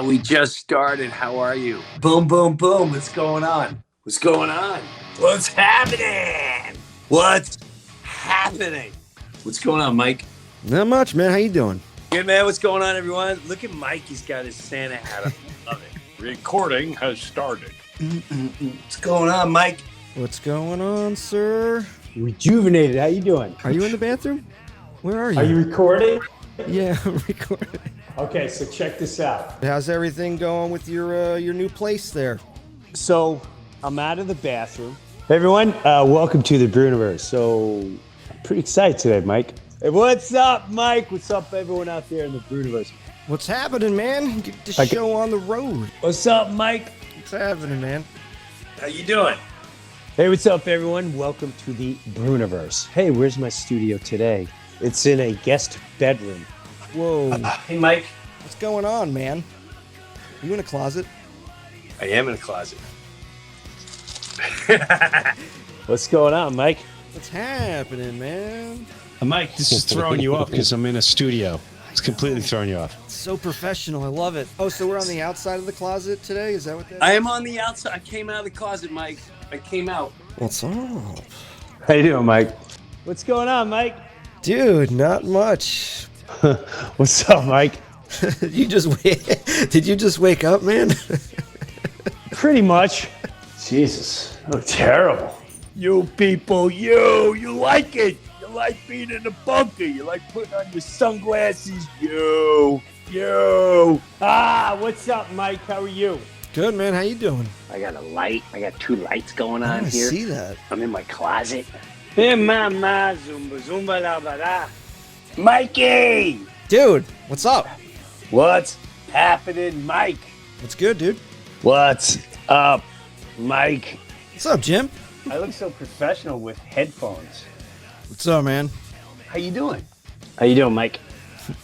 We just started. How are you? Boom, boom, boom. What's going on? What's going on? What's happening? What's happening? What's going on, Mike? Not much, man. How you doing? Good, man. What's going on, everyone? Look at Mike. He's got his Santa hat on. I love it. Recording has started. What's going on, Mike? What's going on, sir? Rejuvenated. How you doing? Are you in the bathroom? Where are you? Are you recording? Yeah, I'm recording. Okay, so check this out. How's everything going with your new place there? So I'm out of the bathroom. Hey everyone, welcome to the Breuniverse. So I'm pretty excited today, Mike. Hey, what's up, Mike? What's up, everyone out there in the Breuniverse? What's happening, man? Get the show on the road. What's up, Mike? What's happening, man? How you doing? Hey, what's up, everyone? Welcome to the Breuniverse. Hey, where's my studio today? It's in a guest bedroom. Whoa. Hey, Mike. What's going on, man? You in a closet? I am in a closet. What's going on, Mike? What's happening, man? Mike, this is throwing you off because I'm in a studio. It's completely throwing you off. It's so professional. I love it. Oh, so we're on the outside of the closet today? Is that what that is? I am on the outside. I came out of the closet, Mike. I came out. What's up? How you doing, Mike? What's going on, Mike? Dude, not much. What's up, Mike? Did you just wake up, man? Pretty much. Jesus, oh, terrible. You people, you like it. You like being in the bunker. You like putting on your sunglasses. You. What's up, Mike? How are you? Good, man. How you doing? I got a light. I got two lights going on I here. see that. I'm in my closet. Hey, mama, zumba, la, ba, Mikey! Dude, what's up? What's happening, Mike? What's good, dude? What's up, Mike? What's up, Jim? I look so professional with headphones. What's up, man? How you doing? How you doing, Mike?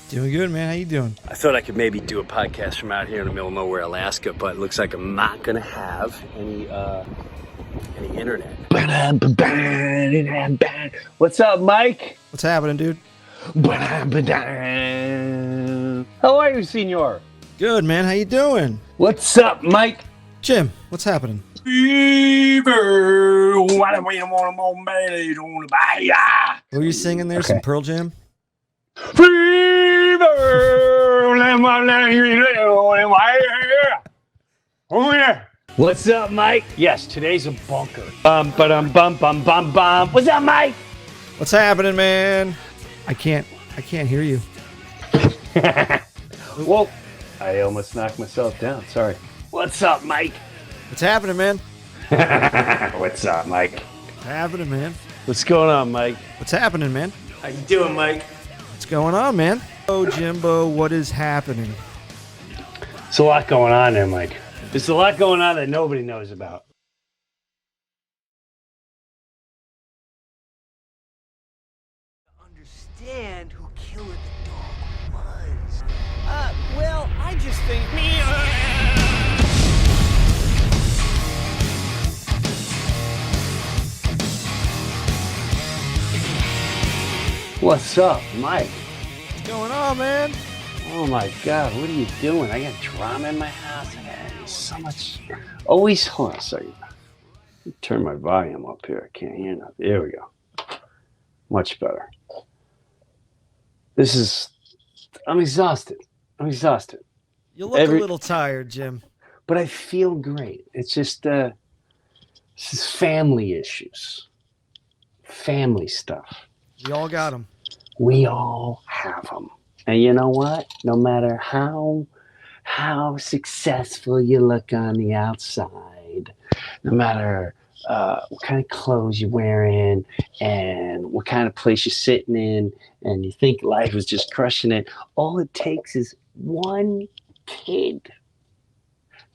Doing good, man. How you doing? I thought I could maybe do a podcast from out here in the middle of nowhere, Alaska, but it looks like I'm not gonna have any internet. What's up, Mike? What's happening, dude? How are you, senor? Good, man. How you doing? What's up, Mike? Jim, what's happening? Fever. What were you singing there? Some Pearl Jam? Oh, yeah. What's up, Mike? Yes, today's a bunker. Bum. What's up, Mike? What's happening, man? I can't hear you. Whoa. I almost knocked myself down. Sorry. What's up, Mike? What's happening, man? What's up, Mike? What's happening, man? What's going on, Mike? What's happening, man? How you doing, Mike? What's going on, man? Oh, Jimbo, what is happening? There's a lot going on there, Mike. There's a lot going on that nobody knows about. Understand who Killer the Dog was. Well, I just think What's up, Mike? What's going on, man? Oh my God, what are you doing? I got drama in my house. I got so much. Always, hold on a second. Turn my volume up here. I can't hear nothing. There we go. Much better. I'm exhausted. You look a little tired, Jim. But I feel great. It's just family issues. Family stuff. We all got them. We all have them. And you know what? No matter how successful you look on the outside, no matter what kind of clothes you're wearing and what kind of place you're sitting in, and you think life is just crushing it, all it takes is one kid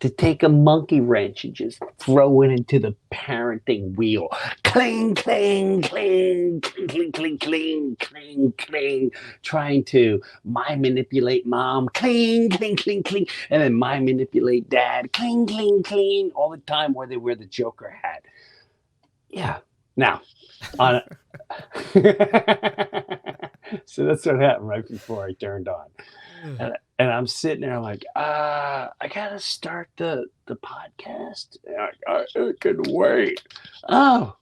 to take a monkey wrench and just throw it into the parenting wheel. Cling, cling, cling, cling, cling, cling, cling, cling, cling. Trying to mind manipulate mom. Cling, cling, cling, cling. And then mind manipulate dad. Cling, cling, cling. All the time where they wear the Joker hat. Yeah. Now, on so that's what happened right before I turned on. And I'm sitting there like, I gotta start the podcast. I can wait. Oh,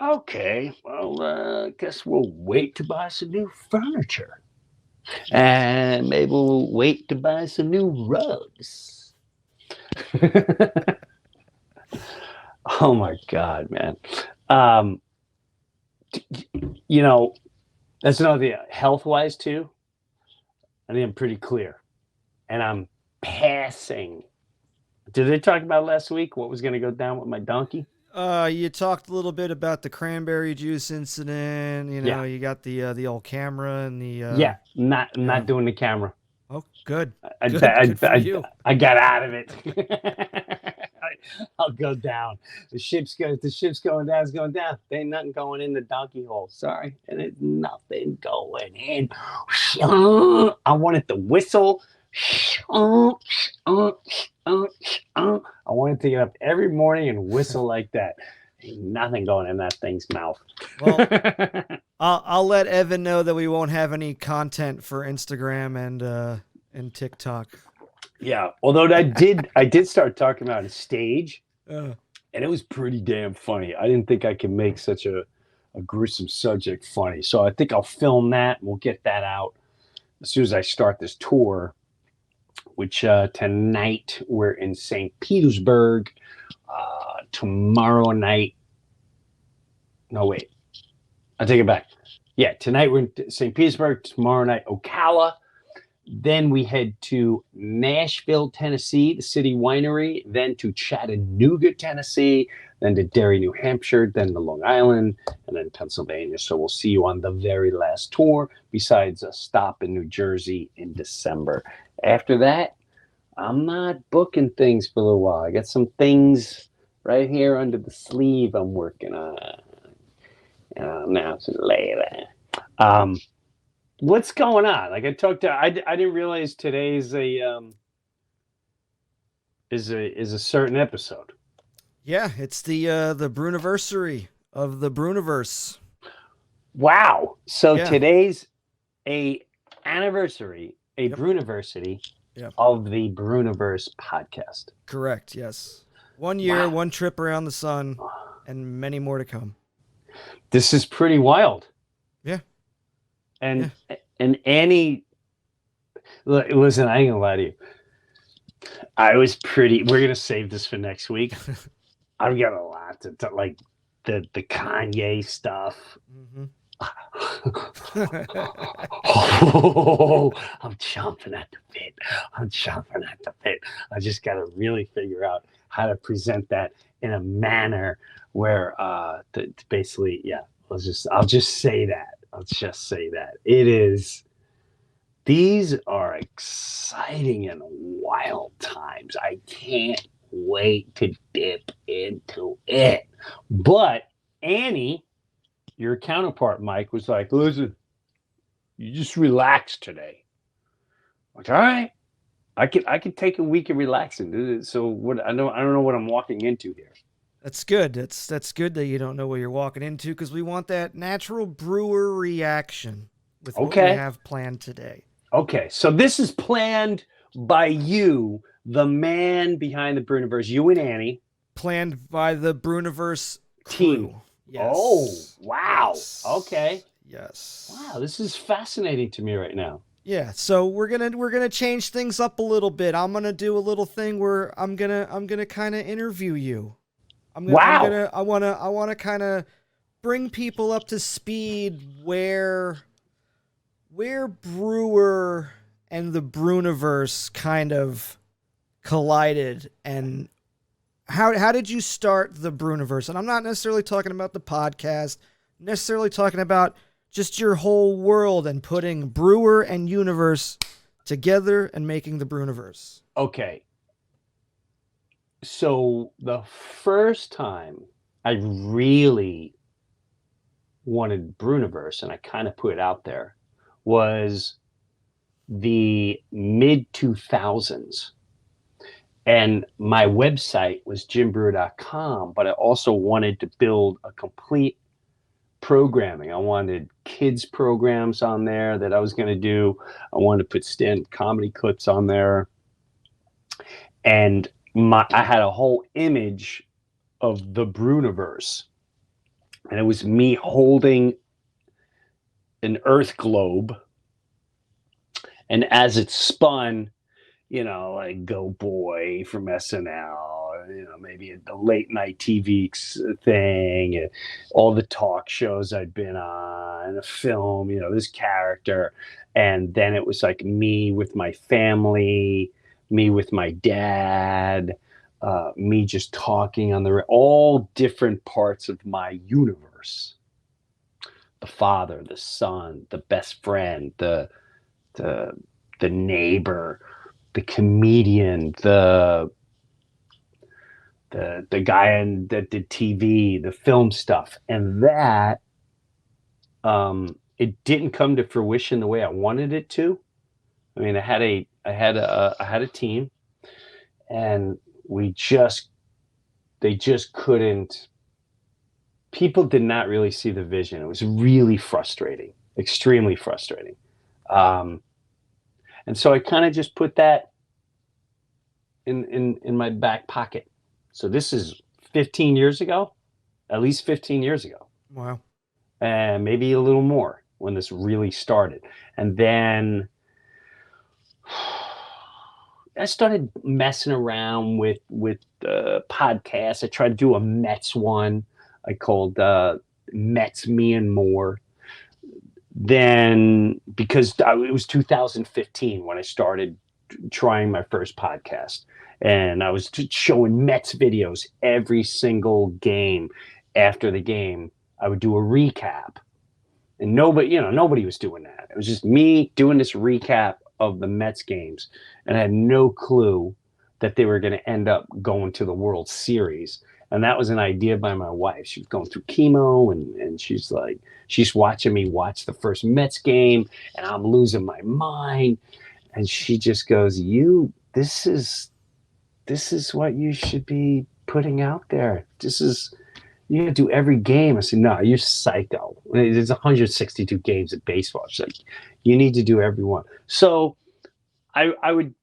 okay. Well, guess we'll wait to buy some new furniture. And maybe we'll wait to buy some new rugs. Oh my God, man. You know, that's another thing. Health-wise too, I think I'm pretty clear. And I'm passing. Did they talk about last week what was going to go down with my donkey? You talked a little bit about the cranberry juice incident. You know, you got the old camera and the not doing the camera. Oh, good. Good for you. I got out of it. I'll go down. The ship's going down. It's going down. There ain't nothing going in the donkey hole. Sorry, and there's nothing going in. I wanted to whistle. I wanted to get up every morning and whistle like that. Ain't nothing going in that thing's mouth. Well, I'll let Evan know that we won't have any content for Instagram and TikTok. Yeah, although I did start talking about a stage, and it was pretty damn funny. I didn't think I could make such a gruesome subject funny, so I think I'll film that and we'll get that out as soon as I start this tour. Which tonight we're in St. Petersburg. Tomorrow night. No, wait. I take it back. Yeah, tonight we're in St. Petersburg. Tomorrow night, Ocala. Then we head to Nashville, Tennessee, the City Winery. Then to Chattanooga, Tennessee. Then to Derry, New Hampshire. Then to Long Island. And then Pennsylvania. So we'll see you on the very last tour, besides a stop in New Jersey in December. After that, I'm not booking things for a little while. I got some things right here under the sleeve I'm working on. And I'll announce it later. What's going on? Like I didn't realize today's is a certain episode. Yeah, it's the Breuniversary of the Breuniverse. Wow. So today's a anniversary, Breuniversary of the Breuniverse podcast. Correct, yes. 1 year, one trip around the sun, and many more to come. This is pretty wild. Yeah. And Annie, listen, I ain't gonna lie to you. We're gonna save this for next week. I've got a lot to talk, like the Kanye stuff. Mm-hmm. Oh, I'm chomping at the bit. I just got to really figure out how to present that in a manner where basically, I'll just say that. These are exciting and wild times. I can't wait to dip into it. But Annie, your counterpart, Mike, was like, listen, you just relax today. I'm like, all right, I can take a week of relaxing. So what? I don't know what I'm walking into here. That's good. That's good that you don't know what you're walking into, because we want that natural brewer reaction with what we have planned today. Okay, so this is planned by you, the man behind the Breuniverse, you and Annie. Planned by the Breuniverse team. Yes. Oh, wow. Yes. Okay. Yes. Wow, this is fascinating to me right now. Yeah, so we're gonna change things up a little bit. I'm gonna do a little thing where I'm gonna kind of interview you. I wanna kind of bring people up to speed where Brewer and the Breuniverse kind of collided, and how did you start the Breuniverse? And I'm not necessarily talking about the podcast, necessarily talking about just your whole world and putting Brewer and Universe together and making the Breuniverse. Okay. So the first time I really wanted Breuniverse, and I kind of put it out there, was the mid-2000s. And my website was jimbrewer.com, but I also wanted to build a complete programming. I wanted kids programs on there that I was going to do. I wanted to put stand comedy clips on there. And I had a whole image of the Breuniverse. And it was me holding an Earth globe. And as it spun, like Go Boy from SNL, maybe the late night TV thing, and all the talk shows I'd been on, a film, this character. And then it was like me with my family, me with my dad, me just talking on all different parts of my universe. The father, the son, the best friend, the neighbor, the comedian, the guy that did TV, the film stuff. And that it didn't come to fruition the way I wanted it to. I mean, I had a team, and they just couldn't. People did not really see the vision. It was really frustrating, extremely frustrating. And so I kind of just put that in my back pocket. So this is 15 years ago, at least 15 years ago. Wow. And maybe a little more when this really started. And then I started messing around with podcasts. I tried to do a Mets one. I called Mets, Me and More. Then, because it was 2015 when I started trying my first podcast, and I was showing Mets videos every single game. After the game, I would do a recap, and nobody was doing that. It was just me doing this recap of the Mets games, and I had no clue that they were going to end up going to the World Series. And that was an idea by my wife. She was going through chemo, and she's watching me watch the first Mets game, and I'm losing my mind. And she just goes, this is what you should be putting out there. You gotta do every game. I said, no, you're psycho. There's 162 games of baseball. She's like, you need to do every one. So I would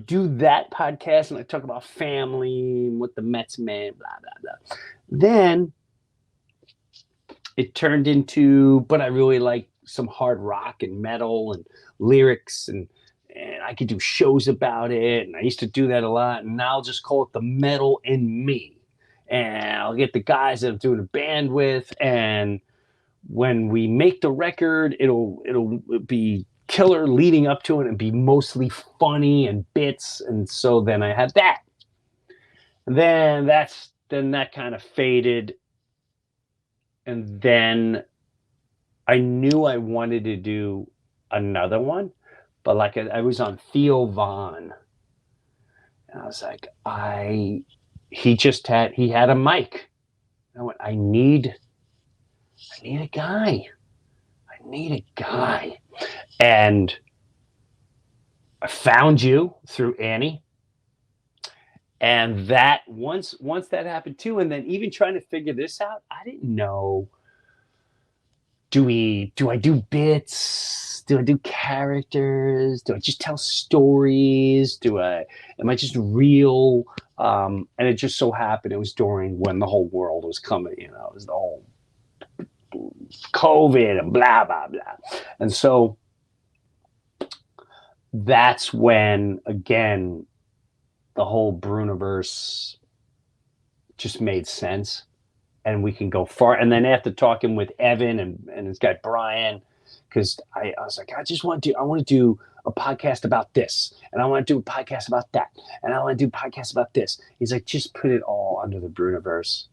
do that podcast, and I talk about family and what the Mets meant, blah, blah, blah. Then it turned into, but I really like some hard rock and metal and lyrics, and I could do shows about it. And I used to do that a lot. And now I'll just call it the Metal in Me. And I'll get the guys that I'm doing a band with. And when we make the record, it'll be killer leading up to it and be mostly funny and bits. And so then I had that. And then that kind of faded. And then I knew I wanted to do another one, but like I was on Theo Von, and I was like, he had a mic. I went, I need a guy. I need a guy. And I found you through Annie. And that once that happened too, and then even trying to figure this out, I didn't know. Do I do bits? Do I do characters? Do I just tell stories? Am I just real? And it just so happened it was during when the whole world was coming, it was the whole COVID and blah, blah, blah. And so that's when, again, the whole Breuniverse just made sense, and we can go far. And then after talking with Evan and his guy Brian, because I was like, I want to do a podcast about this, and I want to do a podcast about that, and I want to do a podcast about this. He's like, just put it all under the Breuniverse,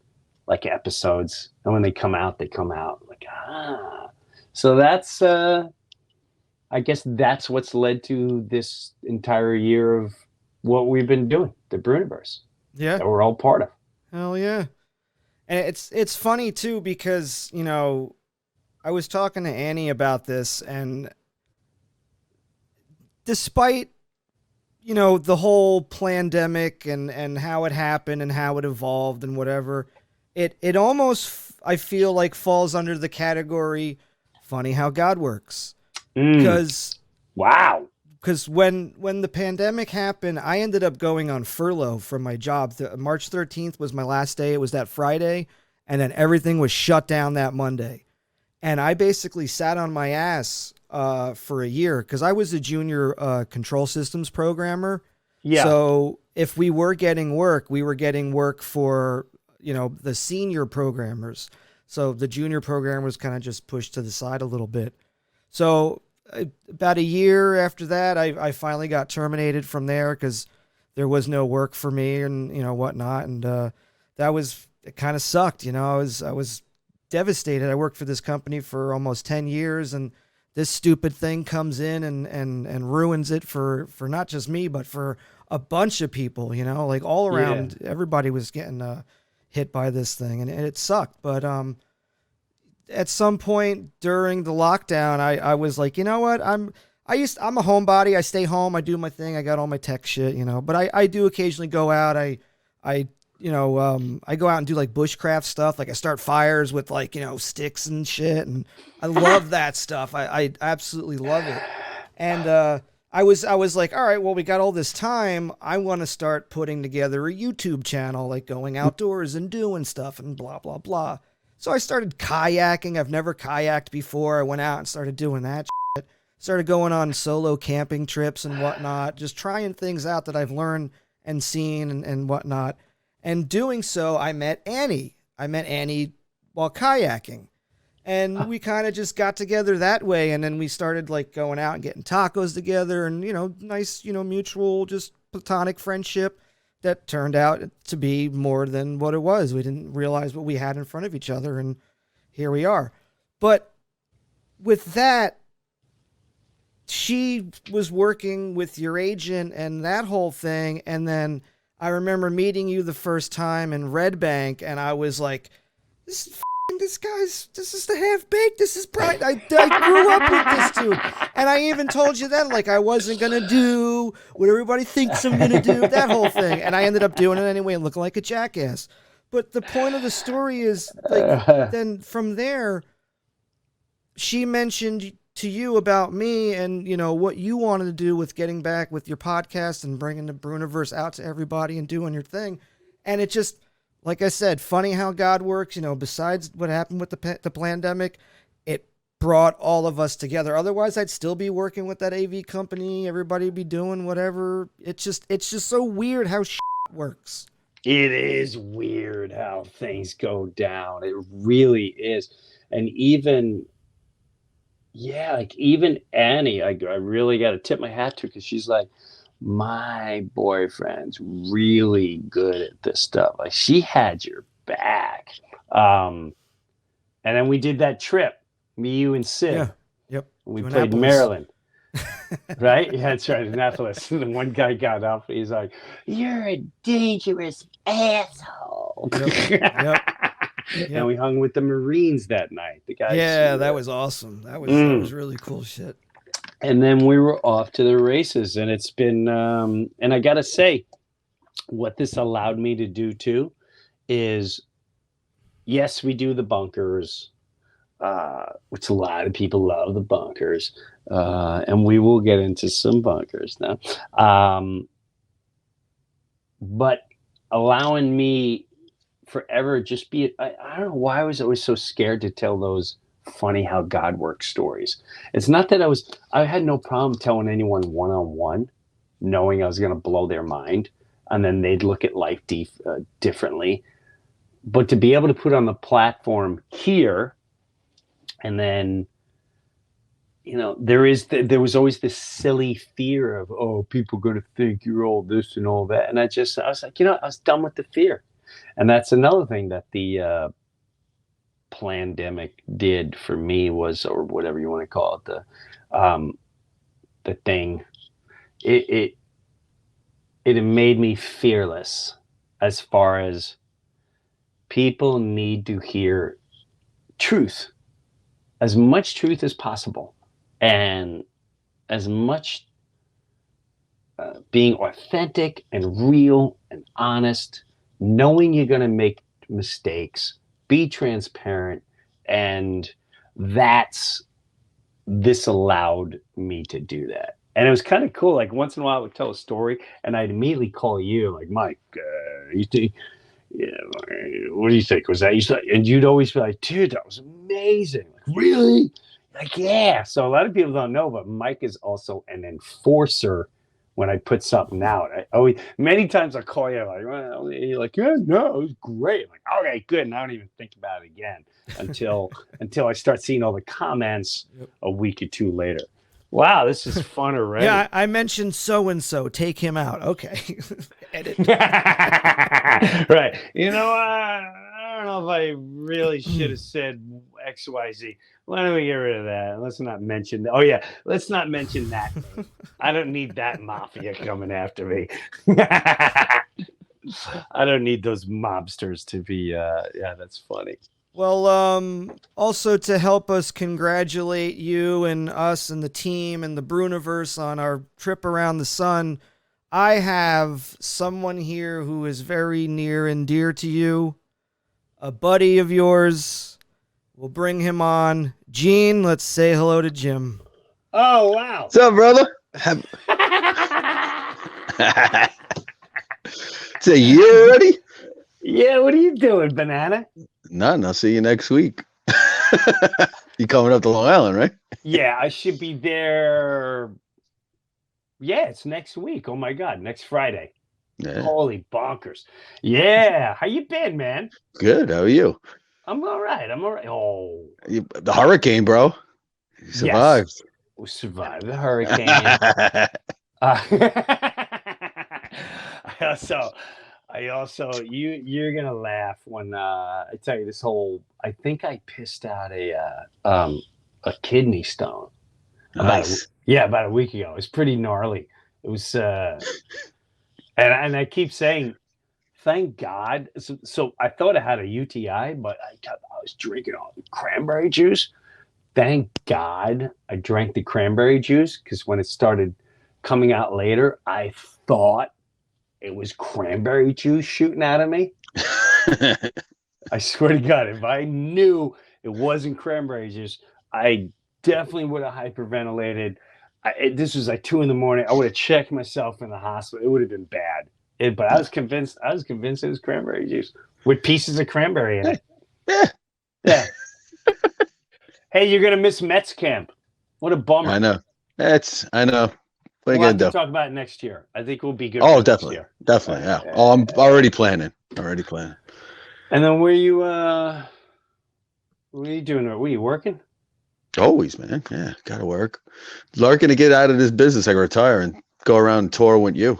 like episodes, and when they come out, they come out. Like, so that's I guess that's what's led to this entire year of what we've been doing, the Breuniverse. Yeah, that we're all part of. Hell yeah. And it's funny too, because I was talking to Annie about this, and despite the whole pandemic and how it happened and how it evolved and whatever, it almost, I feel like falls under the category funny how God works. Mm. Because Wow. when the pandemic happened, I ended up going on furlough from my job. March 13th was my last day. It was that Friday, and then everything was shut down that Monday. And I basically sat on my ass for a year because I was a junior control systems programmer. Yeah. So if we were getting work, we were getting work for, the senior programmers. So the junior programmers kind of just pushed to the side a little bit. So about a year after that, I finally got terminated from there because there was no work for me and, whatnot. And it kind of sucked. I was devastated. I worked for this company for almost 10 years and this stupid thing comes in and ruins it for not just me, but for a bunch of people, like all around. Yeah. Everybody was getting hit by this thing and it sucked. But at some point during the lockdown, I was like, you know what? I'm a homebody. I stay home. I do my thing. I got all my tech shit, but I do occasionally go out. I go out and do like bushcraft stuff. Like I start fires with like, sticks and shit. And I love that stuff. I absolutely love it. And I was like, all right, well, we got all this time. I want to start putting together a YouTube channel, like going outdoors and doing stuff and blah, blah, blah. So I started kayaking. I've never kayaked before. I went out and started doing that shit. Started going on solo camping trips and whatnot, just trying things out that I've learned and seen and whatnot. And doing so, I met Annie. While kayaking. And we kind of just got together that way. And then we started like going out and getting tacos together and, nice, mutual, just platonic friendship that turned out to be more than what it was. We didn't realize what we had in front of each other. And here we are. But with that, she was working with your agent and that whole thing. And then I remember meeting you the first time in Red Bank, and I was like, this is the half-baked. This is bright. I grew up with this dude. And I even told you then, like, I wasn't going to do what everybody thinks I'm going to do, that whole thing. And I ended up doing it anyway and looking like a jackass. But the point of the story is, like, then from there, she mentioned to you about me and, what you wanted to do with getting back with your podcast and bringing the Breuniverse out to everybody and doing your thing. And it just, like I said, funny how God works, besides what happened with the pandemic, it brought all of us together. Otherwise, I'd still be working with that AV company. Everybody would be doing whatever. It's just so weird how shit works. It is weird how things go down. It really is. And even Annie, I really got to tip my hat to because she's like, my boyfriend's really good at this stuff. Like she had your back. And then we did that trip, me, you, and Sid. Yeah. Yep. We played Maryland. Right? Yeah, that's right. Annapolis. And one guy got up. He's like, "You're a dangerous asshole." Yep. And we hung with the Marines that night. The guys. Yeah, that was awesome. That was really cool shit. And then we were off to the races, and it's been. And I gotta say, what this allowed me to do too, is, yes, we do the bunkers, which a lot of people love the bunkers. And we will get into some bunkers now. But allowing me forever just be, I don't know why I was always so scared to tell those funny how God works stories. It's not that I had no problem telling anyone one-on-one, knowing I was going to blow their mind, and then they'd look at life differently. But to be able to put on the platform here, and then, there was always this silly fear of, oh, people going to think you're all this and all that. And I was like, I was done with the fear. And that's another thing that the pandemic did for me was, or whatever you want to call it, the thing, it made me fearless as far as people need to hear truth, as much truth as possible. And as much being authentic and real and honest, knowing you're going to make mistakes, be transparent, and this allowed me to do that. And it was kind of cool. Like once in a while I would tell a story and I'd immediately call you like, Mike, you think, yeah, what do you think? Was that you said? And you'd always be like, dude, that was amazing. Like, really? Like, yeah. So a lot of people don't know, but Mike is also an enforcer when I put something out. I always, many times I call you like, well, you're like, yeah, no, it was great. I'm like, okay, good. And I don't even think about it again until I start seeing all the comments a week or two later. Wow, this is fun already. Yeah, I mentioned so-and-so. Take him out. Okay. Edit. Right. You know, I don't know if I really should have said XYZ. Why don't we get rid of that? Let's not mention that. Oh, yeah. Let's not mention that name. I don't need that mafia coming after me. I don't need those mobsters to be, yeah, that's funny. Well, also to help us congratulate you and us and the team and the Breuniverse on our trip around the sun, I have someone here who is very near and dear to you, a buddy of yours. We'll bring him on. Gene, let's say hello to Jim. Oh, wow. What's up, brother? It's a year already? Yeah, what are you doing, Banana? None. I'll see you next week. You coming up to Long Island, right? Yeah, I should be there. Yeah, it's next week. Oh my God, next Friday. Yeah. Holy bonkers. Yeah, how you been, man? Good. How are you? I'm all right. Oh, The hurricane, bro. You survived. Yes, we survived the hurricane. I also, you're gonna laugh when I tell you this whole. I think I pissed out a kidney stone. Nice. About a week ago. It was pretty gnarly. It was, and I keep saying, thank God. So I thought I had a UTI, but I was drinking all the cranberry juice. Thank God I drank the cranberry juice, because when it started coming out later, I thought it was cranberry juice shooting out of me. I swear to God, if I knew it wasn't cranberry juice, I definitely would have hyperventilated. This was like 2 a.m. I would have checked myself in the hospital. It would have been bad. But I was convinced it was cranberry juice with pieces of cranberry in it. Yeah. Hey, you're gonna miss Mets camp. What a bummer. I know. I know. We'll have to talk about it next year. I think we'll be good. Oh, definitely. Definitely. Yeah. Oh, I'm already planning. And then what are you doing? Were you working? Always, man. Yeah, gotta work. Larkin to get out of this business, I can retire and go around and tour with you.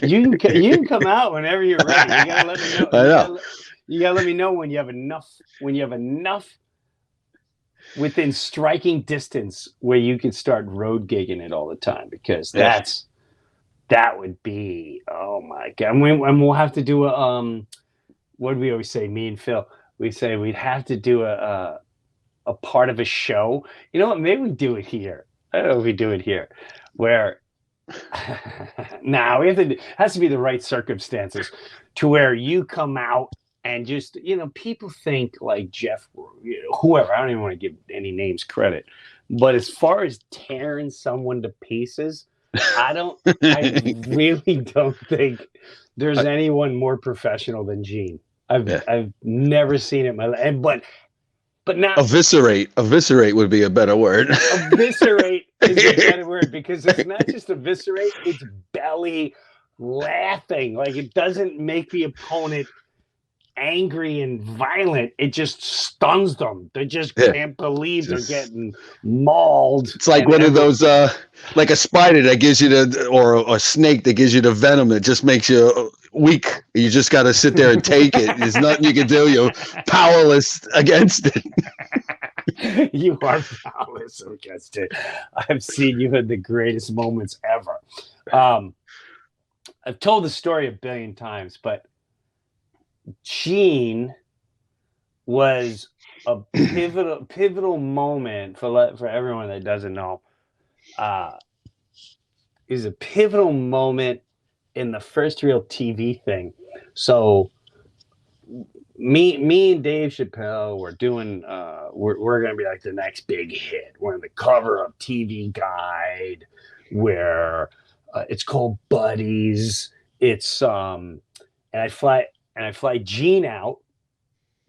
You can come out whenever you're ready. You gotta let me know. I know. You gotta let me know when you have enough within striking distance where you can start road gigging it all the time, because that would be, oh my God. And we'll have to do a what do we always say, me and Phil? We say we'd have to do a part of a show. You know what? Maybe we do it here. I don't know if we do it here, where now we have to. It has to be the right circumstances to where you come out and just, people think like Jeff, whoever. I don't even want to give any names credit, but as far as tearing someone to pieces, I really don't think there's anyone more professional than Gene. I've never seen it in my life, but not eviscerate. Eviscerate would be a better word. Eviscerate is a better word, because it's not just eviscerate; it's belly laughing. Like, it doesn't make the opponent angry and violent. It just stuns them. They just can't believe they're getting mauled. It's like one of those, like a spider that gives you or a snake that gives you the venom that just makes you weak. You just got to sit there and take it. There's nothing you can do. You're powerless against it. You are powerless against it. I've seen you in the greatest moments ever. I've told the story a billion times, but Gene was a pivotal moment for everyone that doesn't know. Is a pivotal moment in the first real TV thing. So me and Dave Chappelle were doing we're gonna be like the next big hit. We're on the cover of TV Guide, where it's called Buddies. It's and I fly Gene out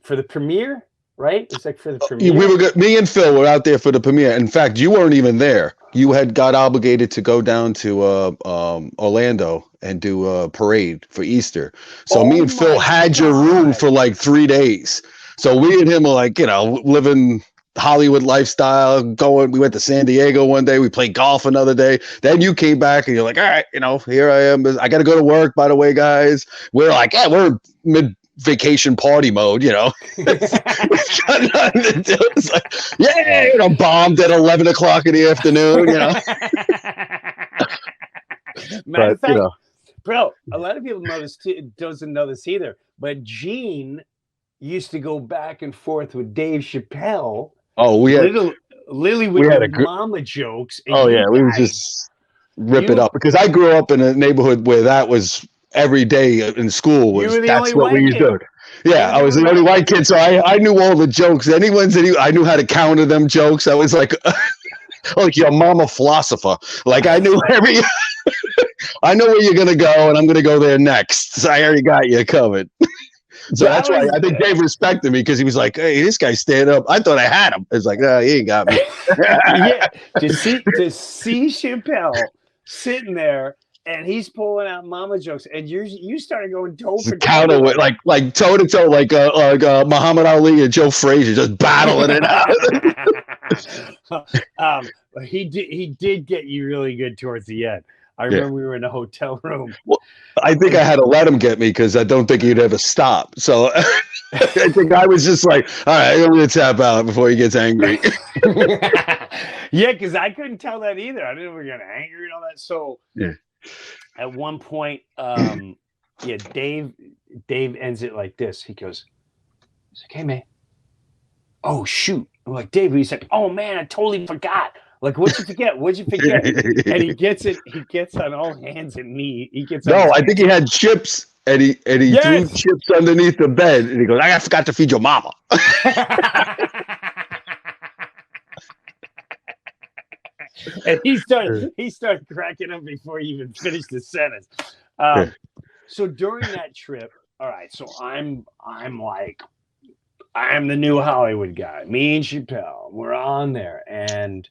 for the premiere, right? It's like for the premiere. Me and Phil were out there for the premiere. In fact, you weren't even there. You had got obligated to go down to Orlando and do a parade for Easter. So me and Phil had your room for like 3 days. So we and him were like, living Hollywood lifestyle, going. We went to San Diego one day. We played golf another day. Then you came back and you're like, all right, here I am. I got to go to work, by the way, guys. We're like, yeah, we're mid vacation party mode, It's got nothing to do. It's like, yeah, bombed at 11 o'clock in the afternoon, Matter of fact, bro, a lot of people doesn't know this either, but Gene used to go back and forth with Dave Chappelle. Oh, we had Lily with the mama jokes. Oh yeah, we would just rip it up, because I grew up in a neighborhood where that was every day in school. That's what we used to do. Yeah, I was the only white kid, so I knew all the jokes. I knew how to counter them jokes. I was like like your mama philosopher. Like I knew I know where you're gonna go, and I'm gonna go there next. So I already got you covered. So that's why I think Dave respected me, because he was like, "Hey, this guy's stand up." I thought I had him. It's like, no, he ain't got me. Yeah, to see Chappelle sitting there and he's pulling out mama jokes, and you started going toe for counter with like toe to toe, like Muhammad Ali and Joe Frazier, just battling it out. He did get you really good towards the end. I remember we were in a hotel room. Well, I think I had to let him get me, because I don't think he'd ever stop. So I think I was just like, all right, I'm going to tap out before he gets angry. Yeah, because I couldn't tell that either. I didn't know we were getting angry and all that. So at one point, Dave ends it like this. He's like, hey, man. Oh, shoot. I'm like, Dave, he's like, oh, man, I totally forgot. Like, what'd you forget? And he gets on all hands and knees. I think he had chips, and he threw chips underneath the bed, and he goes, I forgot to feed your mama. And he started cracking up before he even finished the sentence. So during that trip, all right, so I'm the new Hollywood guy. Me and Chappelle, we're on there, and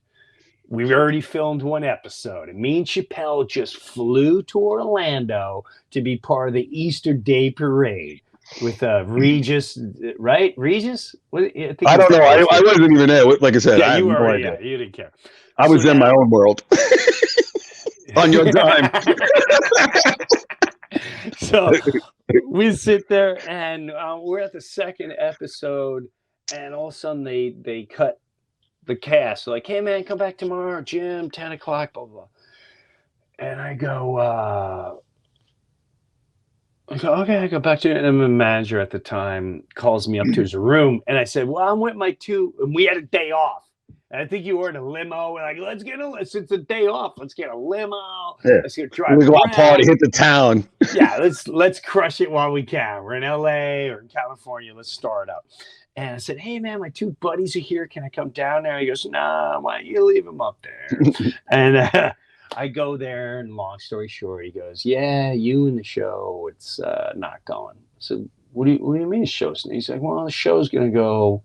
we've already filmed one episode, and me and Chappelle just flew to Orlando to be part of the Easter Day parade with Regis, right? Regis? I don't know. I wasn't even there. Like I said, you didn't care. I was in my own world. On your time. So we sit there, and we're at the second episode, and all of a sudden they cut the cast. They're like, hey, man, come back tomorrow, Jim, 10 o'clock, blah, blah. And I go, okay, I go back to it. And my manager at the time calls me up to his room. And I said, well, I'm with my two. And we had a day off. And I think you were in a limo. We're like, it's a day off. Let's get a limo. Yeah. Let's get drive. We go out party, hit the town. Yeah, let's crush it while we can. We're in LA or in California. Let's start up. And I said, hey, man, my two buddies are here. Can I come down there? He goes, nah, why don't you leave them up there? And I go there, and long story short, he goes, yeah, you and the show, it's not going. So what do you mean the show's? And he's like, well, the show's going to go.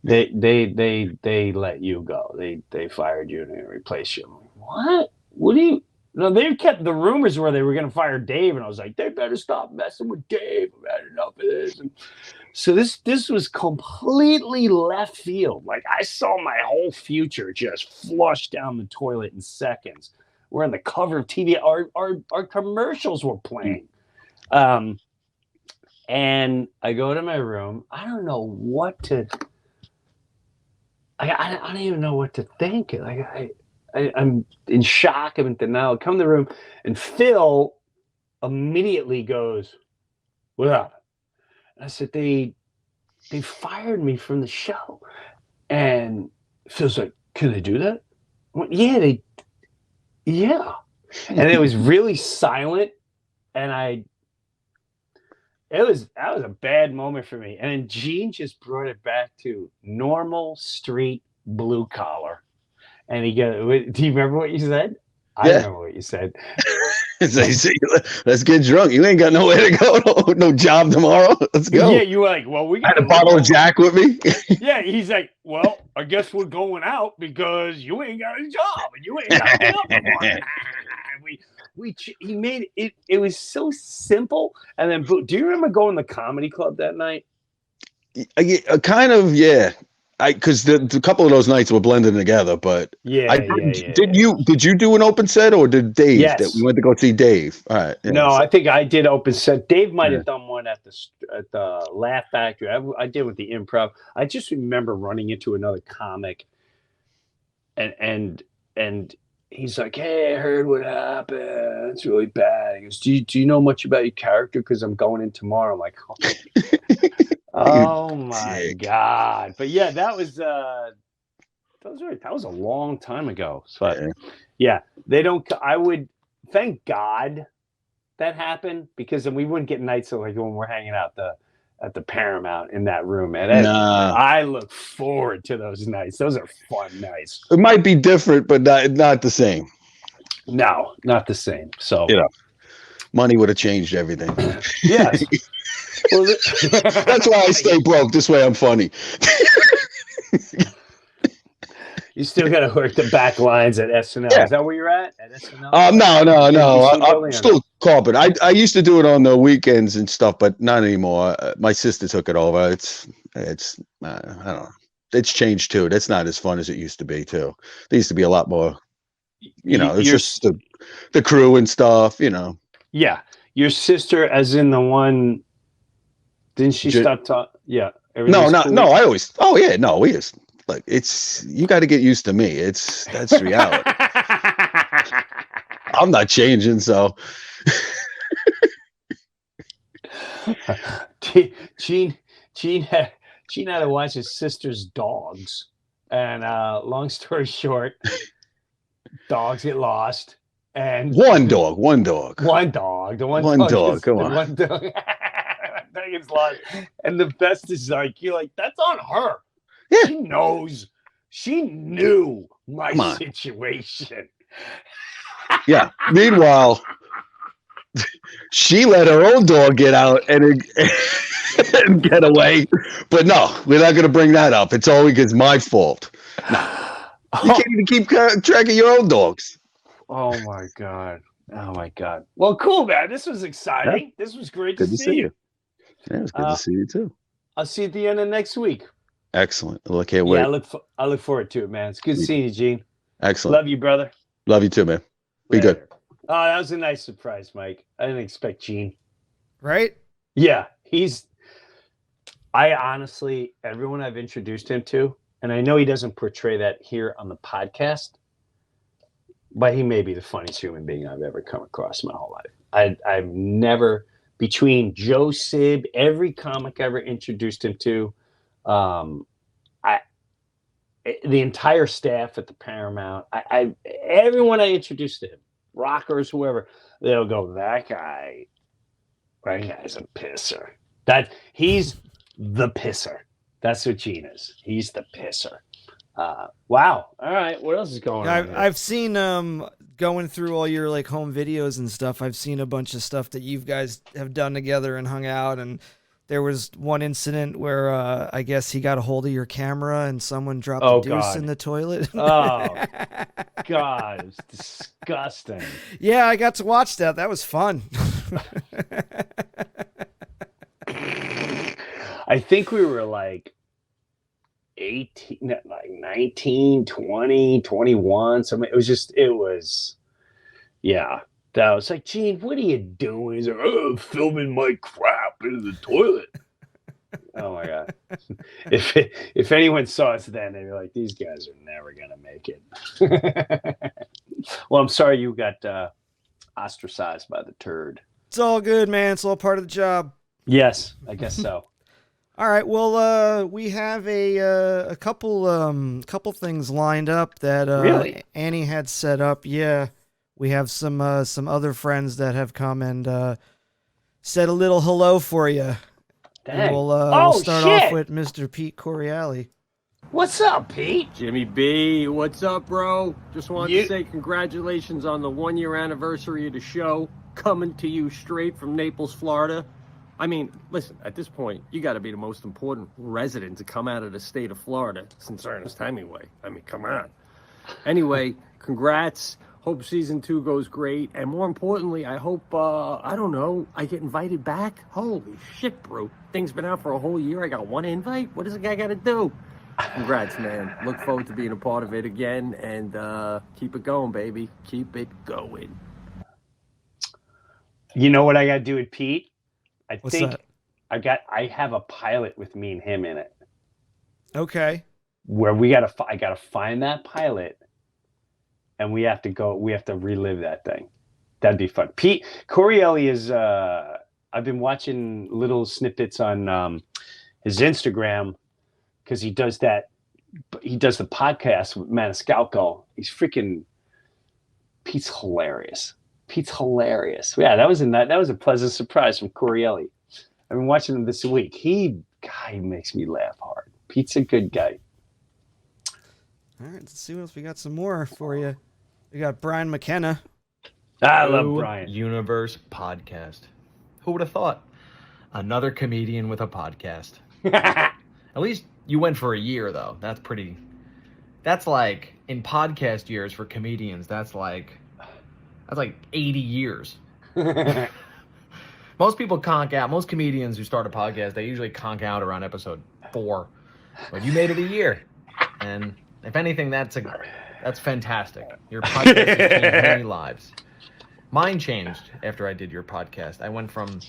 They let you go. They fired you and they replaced you. I'm like, what? What do you? No, they've kept the rumors where they were going to fire Dave, and I was like, they better stop messing with Dave. I've had enough of this. And so this was completely left field. Like, I saw my whole future just flush down the toilet in seconds. We're on the cover of TV. Our commercials were playing. And I go to my room. I don't know what to. I don't even know what to think. Like I'm in shock. I'm in denial. I come to the room, and Phil immediately goes, "What up?" And I said, "They fired me from the show." And Phil's like, "Can they do that?" I went, yeah. And it was really silent, and that was a bad moment for me. And then Gene just brought it back to normal street blue collar. And he goes, do you remember what you said? I remember what you said. So you say, let's get drunk. You ain't got nowhere to go. No job tomorrow. Let's go. Yeah, you were like, well, we I got had a bottle of Jack with me. Yeah, he's like, well, I guess we're going out because you ain't got a job and you ain't got to get up in the morning. He made it. It was so simple. And then, do you remember going to the comedy club that night? Kind of, yeah. Because the couple of those nights were blending together, but did you do an open set or did Dave? Yes. That we went to go see Dave. All right. Yeah, no, I think I did open set. Dave might have done one at the Laugh Factory. I did with the Improv. I just remember running into another comic, and he's like, "Hey, I heard what happened. It's really bad." He goes, "Do you know much about your character? Because I'm going in tomorrow." I'm like, "Oh my God!" But yeah, that was a long time ago. So yeah, they don't. I would thank God that happened because then we wouldn't get nights like when we're hanging out at the Paramount in that room. And I look forward to those nights. Those are fun nights. It might be different, but not the same. No, not the same. So money would have changed everything. Yes. Well, that's why I stay broke. This way I'm funny. You still got to work the back lines at SNL. Yeah. Is that where you're at SNL? No. I'm still carpet. I used to do it on the weekends and stuff, but not anymore. My sister took it over. It's I don't know. It's changed too. That's not as fun as it used to be too. There used to be a lot more. It's just the crew and stuff. Yeah, your sister, as in the one. Didn't she stop talking? Yeah. No. I always. Oh yeah, no. We just. Like you got to get used to me. That's reality. I'm not changing, so. Gene had to watch his sister's dogs, and long story short, dogs get lost, and one dog. The one dog. Come on. One dog gets lost, and the best is you're like, that's on her. Yeah. She knew my situation. Yeah. Meanwhile, she let her own dog get out and get away. But no, we're not going to bring that up. It's always my fault. No. You can't even keep track of your own dogs. Oh my God. Well, cool, man. This was exciting. Yeah. This was great to see you. Yeah, it was good to see you too. I'll see you at the end of next week. Excellent. I can't wait. Yeah, I look forward to it, man. It's good seeing you, Gene. Excellent. Love you, brother. Love you too, man. Be good. Oh, that was a nice surprise, Mike. I didn't expect Gene. Right? Yeah, I honestly, everyone I've introduced him to, and I know he doesn't portray that here on the podcast, but he may be the funniest human being I've ever come across in my whole life. I've never, between Joe Sib, every comic I ever introduced him to, the entire staff at the Paramount, everyone I introduced to him, rockers, whoever, they'll go, that guy's a pisser. That he's the pisser. That's what Gene is. He's the pisser. Wow. All right. What else is going on? I've seen going through all your home videos and stuff. I've seen a bunch of stuff that you guys have done together and hung out, and there was one incident where I guess he got a hold of your camera and someone dropped a deuce in the toilet. Oh, God. It was disgusting. Yeah, I got to watch that. That was fun. I think we were 18, 19, 20, 21. So it was, yeah. That was like, Gene, what are you doing? He's like, filming my crap into the toilet. Oh my God. If anyone saw us then, they'd be like, these guys are never going to make it. Well, I'm sorry you got ostracized by the turd. It's all good, man. It's all part of the job. Yes, I guess so. All right. Well, we have a couple things lined up that really? Annie had set up. Yeah. We have some other friends that have come and said a little hello for you. Dang. And we'll start off with Mr. Pete Coryelli. What's up, Pete? Jimmy B, what's up, bro? Just wanted to say congratulations on the 1-year anniversary of the show, coming to you straight from Naples, Florida. I mean, listen, at this point, you got to be the most important resident to come out of the state of Florida since Ernest Hemingway. I mean, come on. Anyway, congrats. Hope season 2 goes great. And more importantly, I hope, I don't know, I get invited back. Holy shit, bro. Thing's been out for a whole year. I got one invite? What does a guy got to do? Congrats, man. Look forward to being a part of it again. And keep it going, baby. Keep it going. You know what I got to do with Pete? What's that? I have a pilot with me and him in it. Okay. Where I got to find that pilot, and we have to relive that thing. That'd be fun. Pete Coryelli is, I've been watching little snippets on his Instagram, because he does the podcast with Maniscalco. Pete's hilarious. Yeah, that was a pleasant surprise from Coryelli. I've been watching him this week. He makes me laugh hard. Pete's a good guy. All right, let's see what else we got. Some more for you. We got Brian McKenna. I love Brian. Breuniverse podcast. Who would have thought? Another comedian with a podcast. At least you went for a year, though. That's like, in podcast years for comedians, that's like 80 years. Most people conk out. Most comedians who start a podcast, they usually conk out around episode 4. But you made it a year. And if anything, that's fantastic. Your podcast has changed many lives. Mine changed after I did your podcast. I went from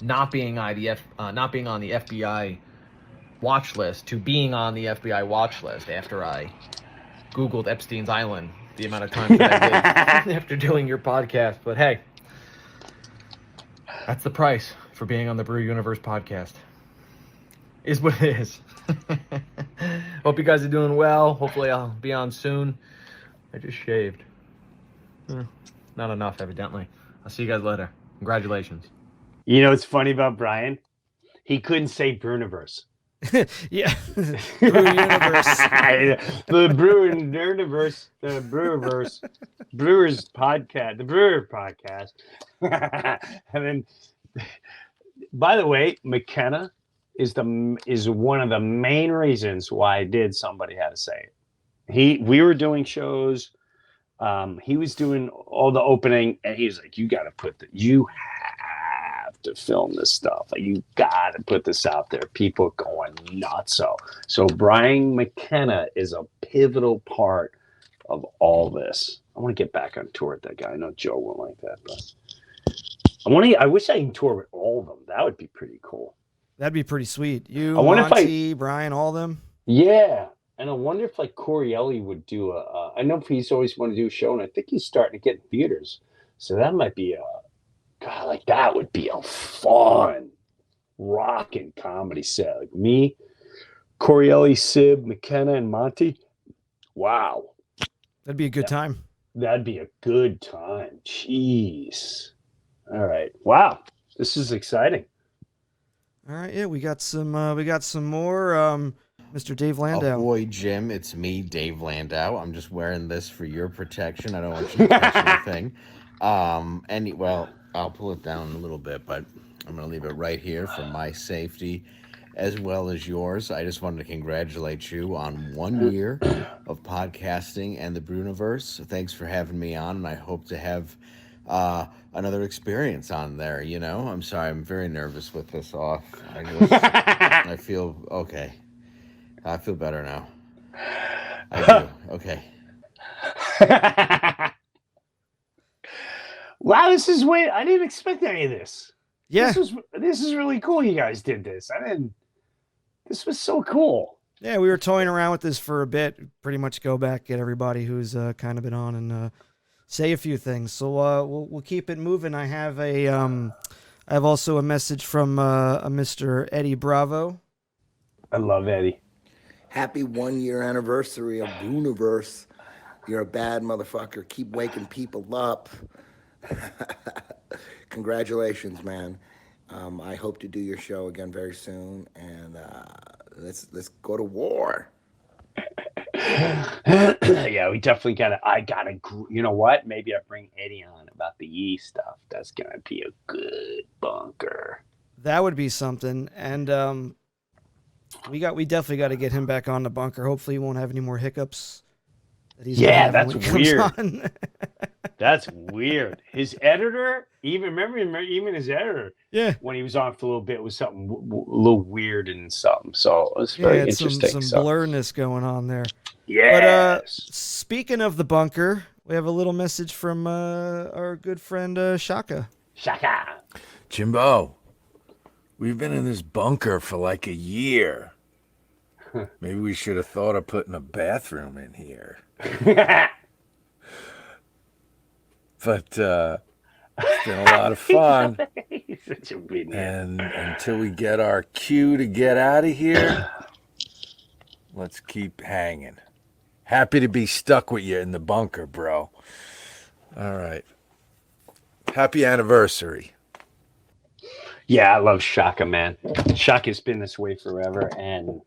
not being on the FBI watch list to being on the FBI watch list after I Googled Epstein's Island the amount of times that I did after doing your podcast. But hey, that's the price for being on the Breuniverse podcast. Is what it is. Hope you guys are doing well. Hopefully I'll be on soon. I just shaved. Not enough, evidently. I'll see you guys later. Congratulations. You know what's funny about Brian? He couldn't say Breuniverse. Yeah. Breuniverse. The Breuniverse, the Brewiverse, Brewer's podcast, the Brewer podcast. And then, by the way, McKenna is one of the main reasons why I did Somebody Had to Say It. We were doing shows. He was doing all the opening, and he was like, "You got to you have to film this stuff. Like, you got to put this out there. People are going nuts." So Brian McKenna is a pivotal part of all this. I want to get back on tour with that guy. I know Joe won't like that, but I wish I could tour with all of them. That would be pretty cool. That'd be pretty sweet. You, Monty, Brian, all of them. Yeah. And I wonder if like Coryelli would do I know he's always wanted to do a show, and I think he's starting to get in theaters. So that might be that would be a fun rockin' comedy set. Like me, Coryelli, Sib, McKenna, and Monty. Wow. That'd be a good time. That'd be a good time. Jeez. All right. Wow. This is exciting. All right. Yeah, we got some more. Mr. Dave Landau. Oh boy, Jim, it's me, Dave Landau. I'm just wearing this for your protection. I don't want you to touch anything. Well, I'll pull it down a little bit, but I'm going to leave it right here for my safety as well as yours. I just wanted to congratulate you on 1 year of podcasting and the Breuniverse. Thanks for having me on, and I hope to have another experience on there. You know, I'm sorry, I'm very nervous with this off. I feel okay. I feel better now. I do. Okay. Wow, this is way. I didn't expect any of this. Yeah. This is really cool. You guys did this. This was so cool. Yeah, we were toying around with this for a bit. Pretty much go back, get everybody who's kind of been on and say a few things. So we'll keep it moving. I have also a message from a Mr. Eddie Bravo. I love Eddie. Happy 1 year anniversary of Breuniverse. You're a bad motherfucker. Keep waking people up. congratulations, man. I hope to do your show again very soon, and let's go to war. Yeah, we definitely you know what? Maybe I bring Eddie on about the Yee stuff. That's gonna be a good bunker. That would be something. And we definitely got to get him back on the bunker. Hopefully he won't have any more hiccups. That's weird. That's weird. His editor, even his editor, when he was on for a little bit, was something a little weird and something. So it was very interesting. Some blurriness going on there. Yeah. But speaking of the bunker, we have a little message from our good friend Shaka. Shaka. Jimbo, we've been in this bunker for like a year. Maybe we should have thought of putting a bathroom in here. But it's been a lot of fun. Such a big and until we get our cue to get out of here, let's keep hanging. Happy to be stuck with you in the bunker, bro. All right. Happy anniversary. Yeah, I love Shaka, man. Shaka's been this way forever. And,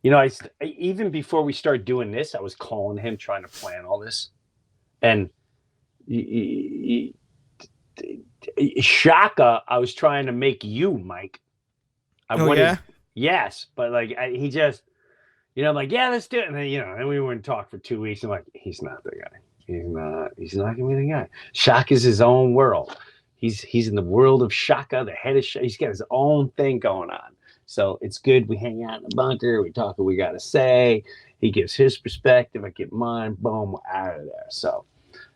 you know, even before we started doing this, I was calling him trying to plan all this. And Shaka, I was trying to make you, Mike. Yeah? Yes, but like he just, you know, like, yeah, let's do it. And then, you know, and we wouldn't talk for 2 weeks. I'm like, he's not the guy. He's not gonna be the guy. Shaka's his own world. He's in the world of Shaka, the head of Shaka. He's got his own thing going on. So it's good. We hang out in the bunker. We talk what we got to say. He gives his perspective. I give mine. Boom, we're out of there. So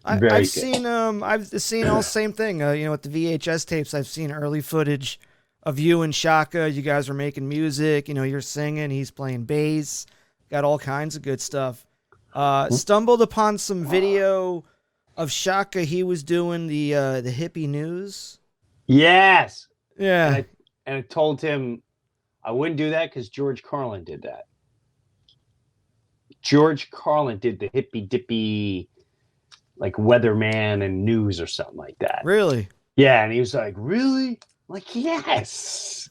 I've seen all the same thing. You know, with the VHS tapes, I've seen early footage of you and Shaka. You guys were making music. You know, you're singing. He's playing bass. Got all kinds of good stuff. Stumbled upon some video of Shaka. He was doing the hippie news. Yes. Yeah. And I told him I wouldn't do that because George Carlin did that. George Carlin did the hippy dippy, like weatherman and news or something like that. Really? Yeah. And he was like, really? I'm like, yes,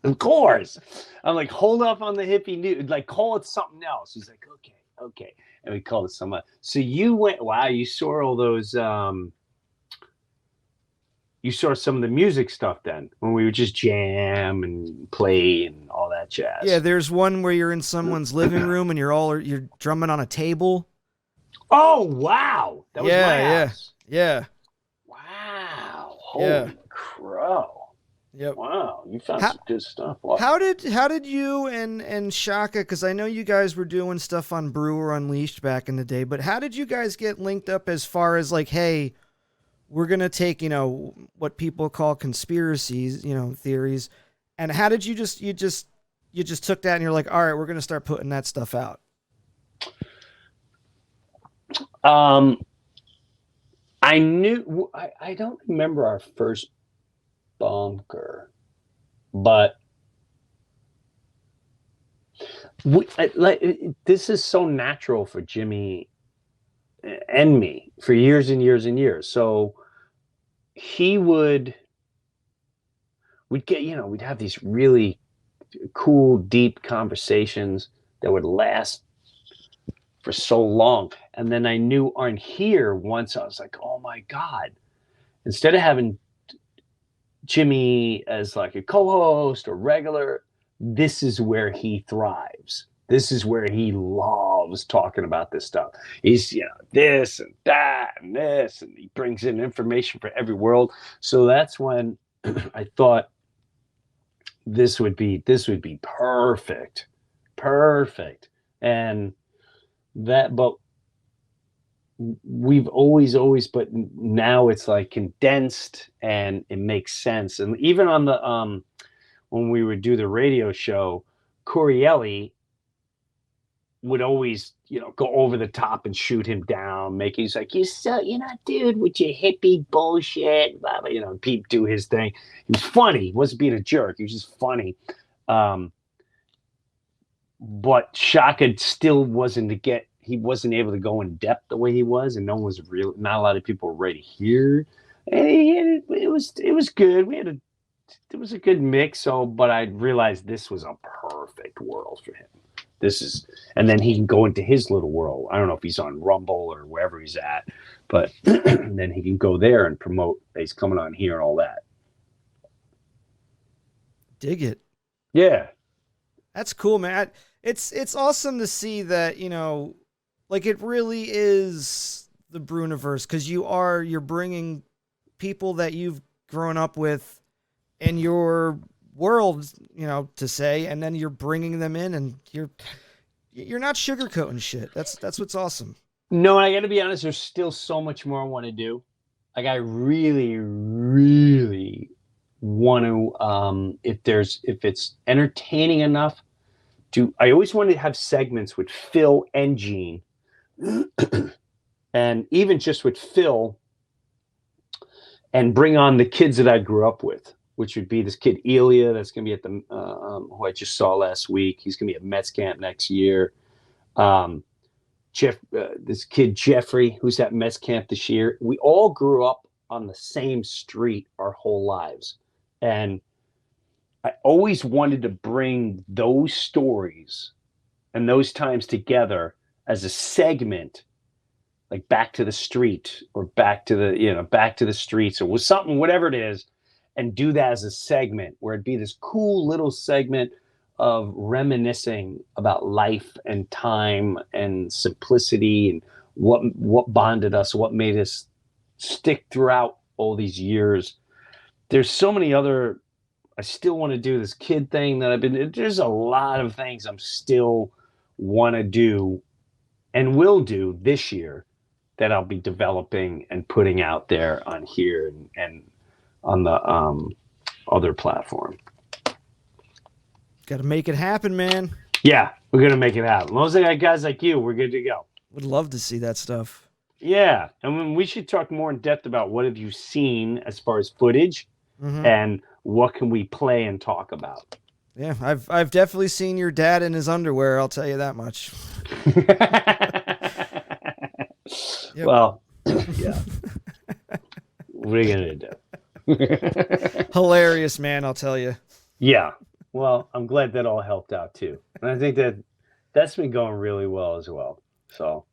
of course. I'm like, hold up on the hippie news. Like, call it something else. He's like, okay. And we called it something else. So you saw all those, you saw some of the music stuff then when we would just jam and play and all that jazz. Yeah, there's one where you're in someone's living room and you're drumming on a table. Oh, wow. That was my house. Yeah. Wow. Holy crow. Yep. Wow, you found some good stuff. Wow. How did you and Shaka, because I know you guys were doing stuff on Brewer Unleashed back in the day, but how did you guys get linked up as far as like, hey, we're gonna take, you know, what people call conspiracies, you know, theories, and how did you just took that and you're like, all right, we're gonna start putting that stuff out? I knew I don't remember our first bunker, but this is so natural for Jimmy and me for years and years and years. So we'd have these really cool, deep conversations that would last for so long. And then I knew on here once I was like, oh my God, instead of having Jimmy as like a co-host or regular, this is where he thrives. This is where he loves talking about this stuff. He's, you know, this and that and this, and he brings in information for every world. So that's when I thought this would be perfect. And that, but we've always, but now it's like condensed and it makes sense. And even on the, when we would do the radio show, Coryelli would always, you know, go over the top and shoot him down, he's like, you're not dude with your hippie bullshit, blah, blah, you know, Pete do his thing. He was funny. He wasn't being a jerk. He was just funny. But Shaka still wasn't able to go in depth the way he was, and not a lot of people were ready to hear And it was good. It was a good mix. So, but I realized this was a perfect world for him. And then he can go into his little world. I don't know if he's on Rumble or wherever he's at, but then he can go there and promote that he's coming on here and all that. Dig it. Yeah. That's cool, man. It's awesome to see that, you know, like it really is the Breuniverse, because you're bringing people that you've grown up with in your world, you know, to say, and then you're bringing them in, and you're not sugarcoating shit. That's what's awesome. No, I got to be honest. There's still so much more I want to do. Like I really, really want to. If it's entertaining enough, I always wanted to have segments with Phil and Gene, and even just with Phil, and bring on the kids that I grew up with, which would be this kid Elia that's going to be at the who I just saw last week. He's going to be at Mets camp next year. This kid Jeffrey, who's at Mets camp this year. We all grew up on the same street our whole lives, and I always wanted to bring those stories and those times together as a segment, like Back to the Street or Back to the Streets or something, whatever it is, and do that as a segment where it'd be this cool little segment of reminiscing about life and time and simplicity and what bonded us, what made us stick throughout all these years. There's so many other. I still want to do this kid thing that there's a lot of things I'm still want to do and will do this year that I'll be developing and putting out there on here and on the other platform. Got to make it happen, man. Yeah, we're going to make it happen. As long as I got guys like you, we're good to go. Would love to see that stuff. Yeah, and we should talk more in depth about what have you seen as far as footage, and what can we play and talk about. Yeah, I've definitely seen your dad in his underwear, I'll tell you that much. Yep. Well, yeah. What are you going to do? Hilarious, man, I'll tell you. Yeah. Well, I'm glad that all helped out too. And I think that's been going really well as well. So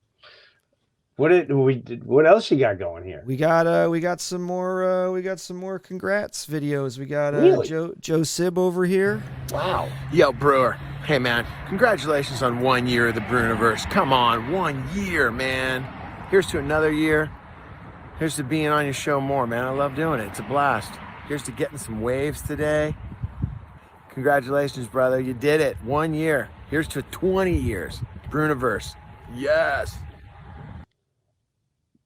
what else you got going here? We got some more congrats videos. We got Really? Joe Sib over here. Wow. Yo, Brewer. Hey, man. Congratulations on 1 year of the Breuniverse. Come on, 1 year, man. Here's to another year. Here's to being on your show more, man. I love doing it. It's a blast. Here's to getting some waves today. Congratulations, brother. You did it. 1 year. Here's to 20 years. Breuniverse. Yes.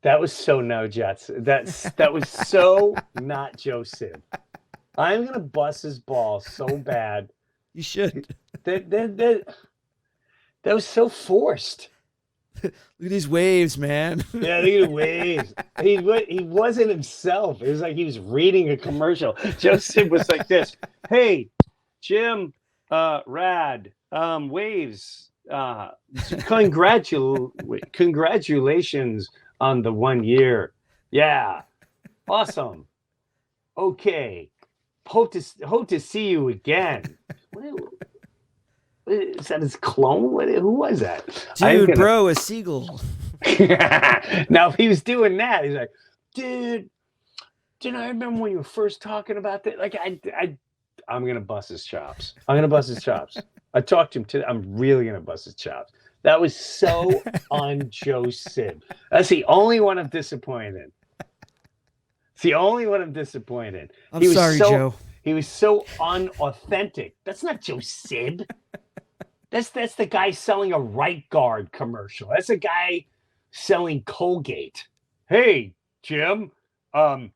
That was so no Jets. That was so not Joe Sib. I'm gonna bust his balls so bad. You should. That was so forced. Look at these waves, man. Yeah, look at the waves. He wasn't himself. It was like he was reading a commercial. Joe Sib was like this. Hey, Jim, Rad, waves. Congratulations on the 1 year. Yeah. Awesome. Okay. Hope to see you again. Is that his clone? Who was that? Dude, bro, a seagull. Now, if he was doing that, he's like, dude, I remember when you were first talking about that? Like, I'm going to bust his chops. I talked to him today. I'm really going to bust his chops. That was so on Joe Sib. That's the only one I'm disappointed in. It's the only one I'm disappointed. I'm sorry, Joe. He was so unauthentic. That's not Joe Sib. That's the guy selling a Right Guard commercial. That's a guy selling Colgate. Hey, Jim, 1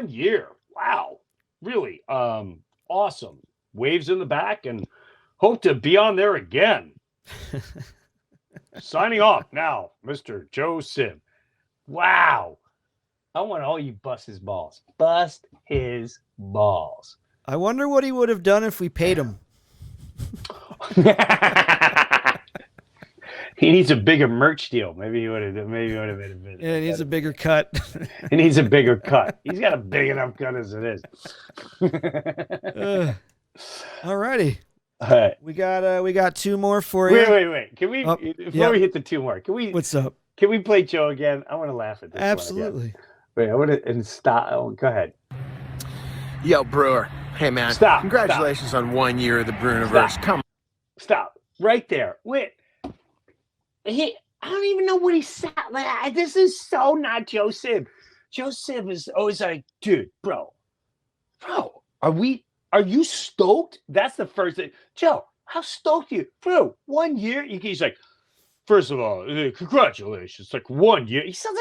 year. Wow. Really awesome. Waves in the back and hope to be on there again. Signing off now, Mr. Joe Sib. Wow. I want all you bust his balls. Bust his balls. I wonder what he would have done if we paid him. He needs a bigger merch deal. Maybe he would have. Maybe he would have been. Yeah, it needs a bigger cut. He needs a bigger cut. He's got a big enough cut as it is. Alrighty. All right. We got two more for you. Wait. Can we before we hit the two more? Can we? What's up? Can we play Joe again? I want to laugh at this. Absolutely. Wait, I want to and stop. Oh, go ahead. Yo, Brewer. Hey, man. Stop. Congratulations on 1 year of the Breuniverse. Come Stop. Right there. Wait. I don't even know what he said. Like, this is so not Joe Sib. Joe Sib is always like, dude, bro, are you stoked? That's the first thing. Joe, how stoked are you? Bro, 1 year? He's like, first of all, congratulations. Like 1 year. He sounds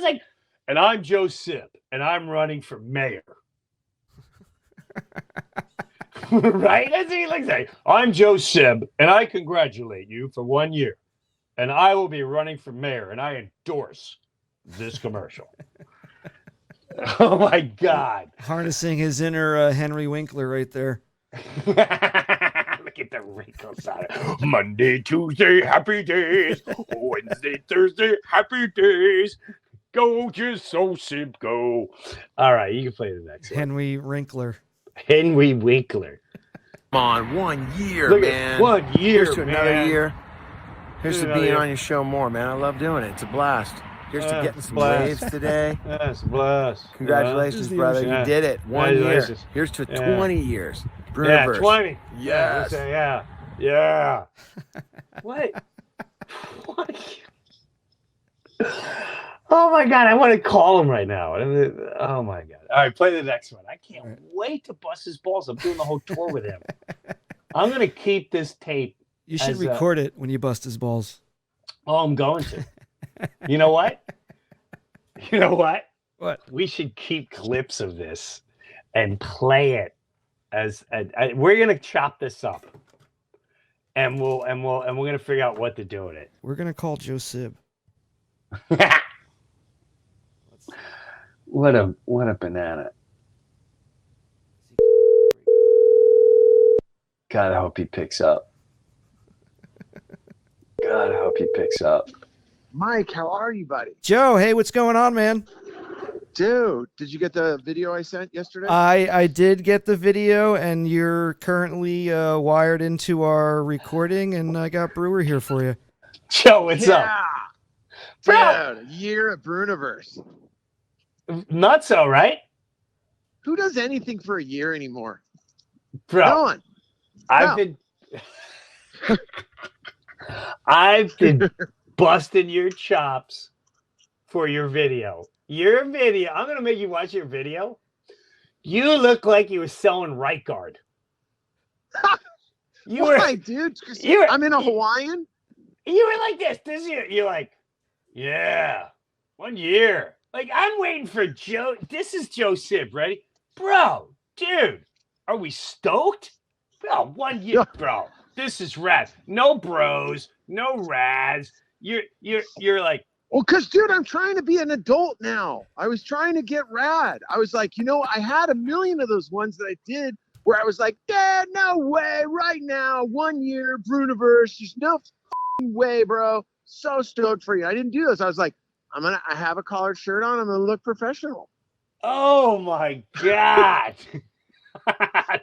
like, and I'm Joe Sib, and I'm running for mayor. Right? That's what he looks like. I'm Joe Sib, and I congratulate you for 1 year. And I will be running for mayor, and I endorse this commercial. Oh, my God. Harnessing his inner Henry Winkler right there. Look at the wrinkles on it. Monday, Tuesday, happy days. Wednesday, Thursday, happy days. Go, just so Sib, go. All right, you can play the next one. Henry Winkler. Henry Winkler. Come on, 1 year, Look man. at 1 year, Here's to man. another year. Here's to Another being year. on your show more, man. I love doing it. It's a blast. Here's to getting some blast. waves today. Yes, bless. Congratulations, brother. You did it. 1 year. Congratulations. Here's to Yeah. 20 years. Yeah, Breuniverse. 20. Yes. Yeah. What? Oh my God, I want to call him right now. Oh my God. All right, play the next one. I can't wait to bust his balls. I'm doing the whole tour with him. I'm going to keep this tape. You should record it when you bust his balls. Oh, I'm going to. You know what? You know what? What? We should keep clips of this and play it as we're going to chop this up. And we're going to figure out what to do with it. We're going to call Joe Sib. What a banana. God, I hope he picks up. God, I hope he picks up. Mike, how are you, buddy? Joe, hey, what's going on, man? Dude, did you get the video I sent yesterday? I did get the video, and you're currently wired into our recording, and I got Brewer here for you. Joe, what's up? Dude, a year at Breuniverse. Not so, right? Who does anything for a year anymore? Bro, No one. I've been busting your chops for your video. Your video. I'm gonna make you watch your video. You look like you were selling right guard. Why, dude? I'm in a Hawaiian. You were like this. You're like, yeah, 1 year. Like, I'm waiting for Joe. This is Joe Sib, ready? Bro, dude, are we stoked? Bro, 1 year, bro. This is rad. No bros, no rads. You're like, well, because, dude, I'm trying to be an adult now. I was trying to get rad. I was like, I had a million of those ones that I did where I was like, Dad, no way, right now, 1 year, Breuniverse, there's no way, bro. So stoked for you. I didn't do those. I was like, I have a collared shirt on. I'm gonna look professional. oh my God.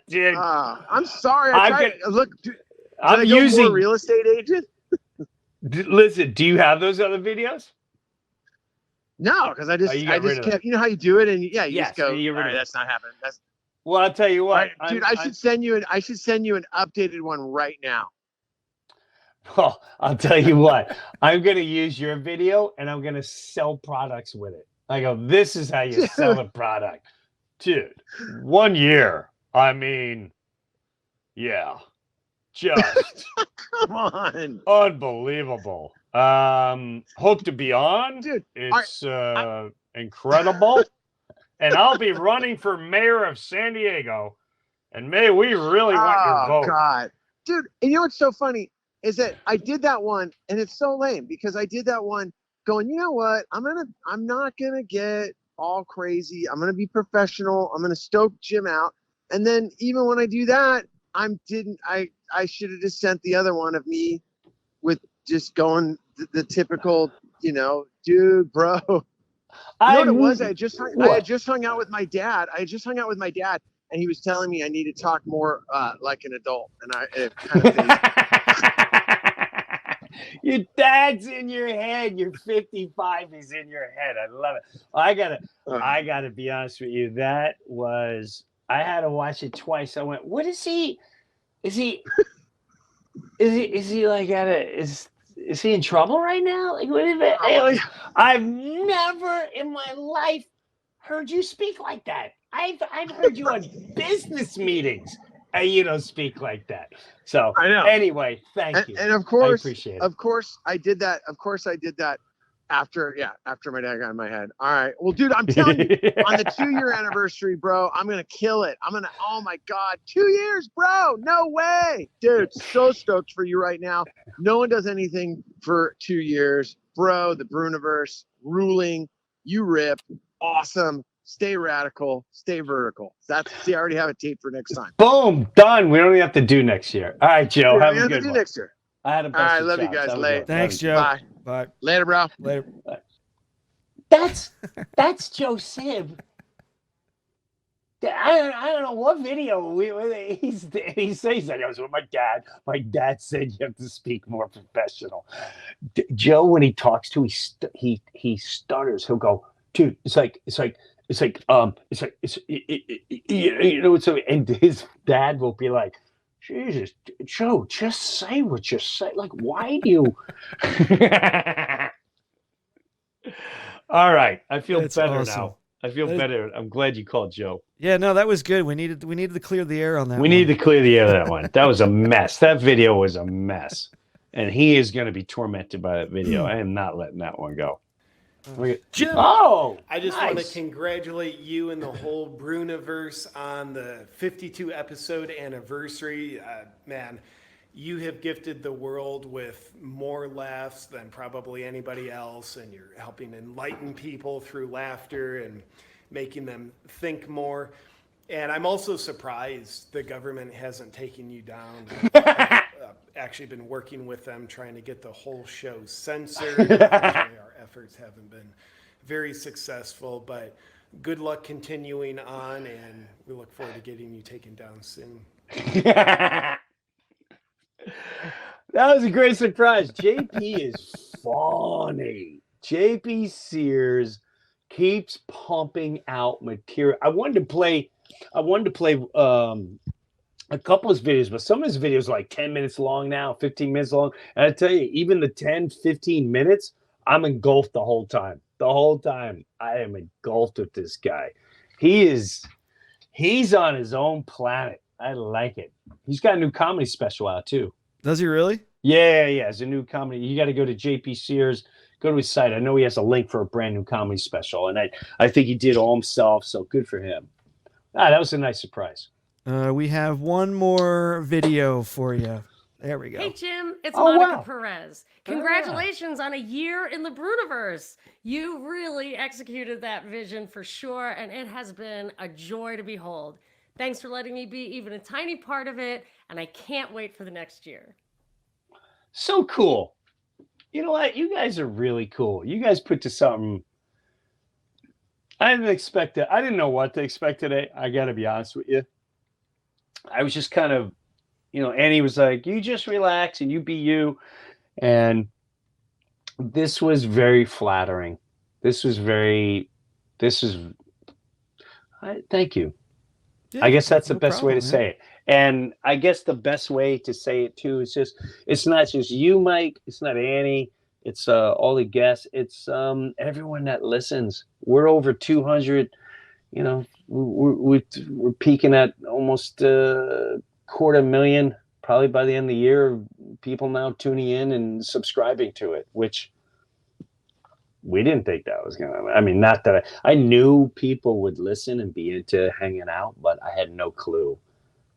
Dude. I'm sorry. I'm using a real estate agent. Listen, do you have those other videos? No, because I just kept. You know how you do it, and you just go. All right, that's not happening. Well, I'll tell you what, dude. I should send you an updated one right now. Well, I'll tell you what. I'm gonna use your video, and I'm gonna sell products with it. I go, this is how you sell a product, dude. 1 year. I mean, yeah, just come on, unbelievable. Hope to be on, dude. It's incredible, and I'll be running for mayor of San Diego, and may we really want your vote. Oh God, dude! And you know what's so funny is that I did that one, and it's so lame because I did that one going, you know what? I'm not gonna get all crazy. I'm gonna be professional. I'm gonna stoke Jim out. And then even when I do that, I should have just sent the other one of me with just going the typical, dude, bro. You know what it was? I had just hung out with my dad. And he was telling me I need to talk more like an adult, and it kind of phased me. Your dad's in your head. You're 55. He's in your head. I love it. I gotta be honest with you. That was, I had to watch it twice. I went, what is he? Is he like is he in trouble right now? Like, what is it? I've never in my life heard you speak like that. I've heard you on business meetings, and you don't speak like that. So I know. Anyway, thank you. And of course, I appreciate it. Of course, I did that. After my dad got in my head. All right. Well, dude, I'm telling you, on the 2-year anniversary, bro, I'm gonna kill it. Oh my God, 2 years, bro. No way. Dude, so stoked for you right now. No one does anything for 2 years. Bro, the Breuniverse, ruling, you rip, awesome. Stay radical, stay vertical. I already have a tape for next time. Boom, done. We don't even have to do next year. All right, Joe. Have a good one. Next year. I had a All right, love you guys. Later. Thanks, Joe. Bye. Later, bro. Later. That's Joe Sib. I don't know what video he says that. I was with my dad. My dad said you have to speak more professional. Joe, when he talks to, he stutters. He'll go, dude. And his dad will be like, Jesus, Joe, just say what you say. Like, why do you? All right, I feel better now. I feel better. I'm glad you called Joe. Yeah, no, that was good. We needed to clear the air on that. We needed to clear the air on that one. That was a mess. That video was a mess, and he is going to be tormented by that video. I am not letting that one go. Jim, I just want to congratulate you and the whole Breuniverse on the 52 episode anniversary. Man, you have gifted the world with more laughs than probably anybody else, and you're helping enlighten people through laughter and making them think more. And I'm also surprised the government hasn't taken you down. I've actually been working with them trying to get the whole show censored. Our efforts haven't been very successful, but good luck continuing on, and we look forward to getting you taken down soon. That was a great surprise. JP is funny. JP Sears keeps pumping out material. I wanted to play a couple of his videos, but some of his videos are like 10 minutes long now, 15 minutes long. And I tell you, even the 10, 15 minutes, I'm engulfed the whole time. The whole time I am engulfed with this guy. He's on his own planet. I like it. He's got a new comedy special out too. Does he really? Yeah. It's a new comedy. You got to go to JP Sears. Go to his site. I know he has a link for a brand new comedy special, and I think he did all himself. So good for him. That was a nice surprise. We have one more video for you. There we go. Hey, Jim, it's Monica Perez. Congratulations on a year in the Breuniverse. You really executed that vision for sure, and it has been a joy to behold. Thanks for letting me be even a tiny part of it, and I can't wait for the next year. So cool. You know what? You guys are really cool. You guys put to something. I didn't expect it. I didn't know what to expect today. I got to be honest with you. I was just kind of, Annie was like, you just relax and you be you. And this was very flattering. Thank you. Yeah, I guess that's the best way to say it. And I guess the best way to say it too is it's not just you, Mike. It's not Annie. It's all the guests. It's everyone that listens. We're over 200. We're peaking at almost 250,000 probably by the end of the year. People now tuning in and subscribing to it, which we didn't think that was gonna. I mean, not that I knew people would listen and be into hanging out, but I had no clue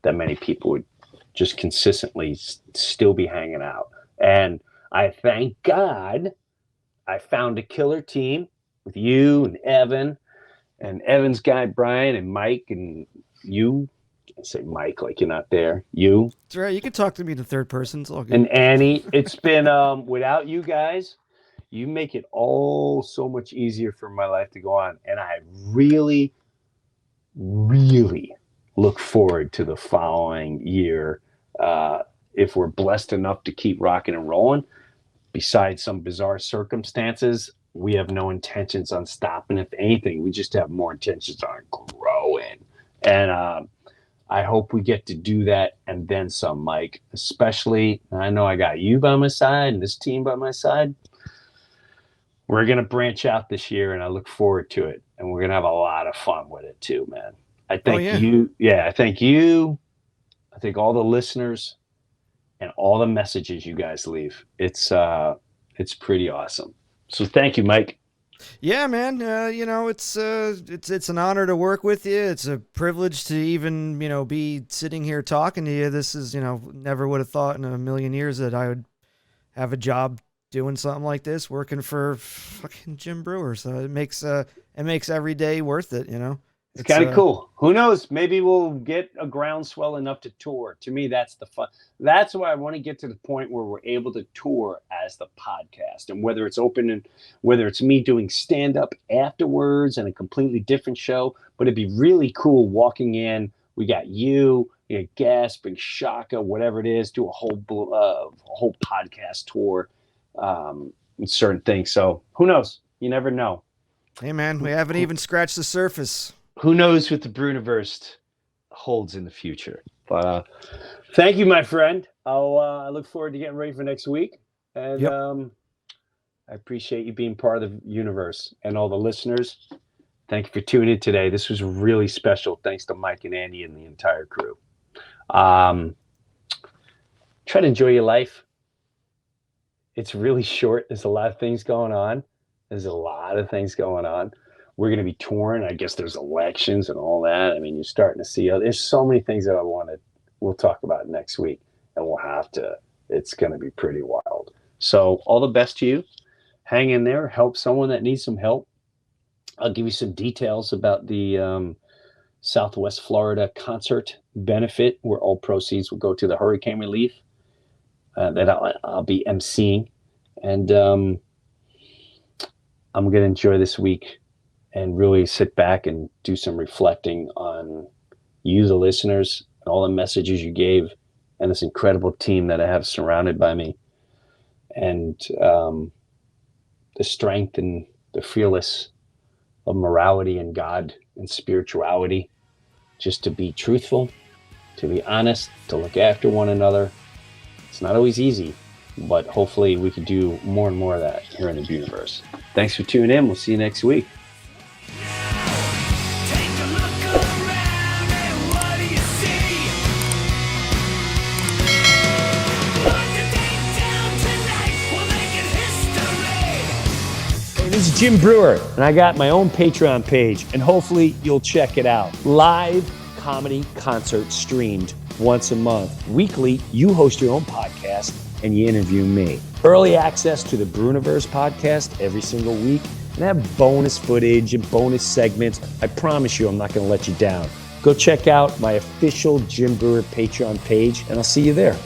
that many people would just consistently still be hanging out. And I thank God I found a killer team with you and Evan and Evan's guy Brian and Mike and you I say Mike like you're not there. You. That's right. You can talk to me in the third person. It's all good. And Annie. It's been without you guys, you make it all so much easier for my life to go on. And I really, really look forward to the following year. If we're blessed enough to keep rocking and rolling, besides some bizarre circumstances, we have no intentions on stopping. If anything, we just have more intentions on growing. And I hope we get to do that and then some, Mike. Especially, I know I got you by my side and this team by my side. We're going to branch out this year, and I look forward to it. And we're going to have a lot of fun with it too, man. I thank you. Yeah, I thank you. I thank all the listeners and all the messages you guys leave. It's pretty awesome. So thank you, Mike. Yeah, man. It's an honor to work with you. It's a privilege to even, be sitting here talking to you. This is, never would have thought in a million years that I would have a job doing something like this, working for fucking Jim Brewer. So it makes every day worth it, It's kind of cool. Who knows? Maybe we'll get a groundswell enough to tour. To me, that's the fun. That's why I want to get to the point where we're able to tour as the podcast. And whether it's open and whether it's me doing stand-up afterwards and a completely different show, but it'd be really cool walking in. We got you, guests, bring Shaka, whatever it is, do a whole podcast tour and certain things. So who knows? You never know. Hey, man, we haven't even scratched the surface. Who knows what the Breuniverse holds in the future? But thank you, my friend. I look forward to getting ready for next week. And I appreciate you being part of the universe. And all the listeners, thank you for tuning in today. This was really special. Thanks to Mike and Andy and the entire crew. Try to enjoy your life. It's really short. There's a lot of things going on. We're going to be touring. I guess there's elections and all that. I mean, you're starting to see, there's so many things that we'll talk about next week, and it's going to be pretty wild. So all the best to you. Hang in there. Help someone that needs some help. I'll give you some details about the Southwest Florida concert benefit, where all proceeds will go to the hurricane relief that I'll be emceeing. And I'm going to enjoy this week and really sit back and do some reflecting on you, the listeners, and all the messages you gave, and this incredible team that I have surrounded by me, and the strength and the fearless of morality and God and spirituality, just to be truthful, to be honest, to look after one another. It's not always easy, but hopefully we can do more and more of that here in the Breuniverse. Thanks for tuning in. We'll see you next week. This is Jim Brewer, and I got my own Patreon page, and hopefully you'll check it out. Live comedy concert streamed once a month. Weekly, you host your own podcast, and you interview me. Early access to the Breuniverse podcast every single week, and I have bonus footage and bonus segments. I promise you I'm not going to let you down. Go check out my official Jim Brewer Patreon page, and I'll see you there.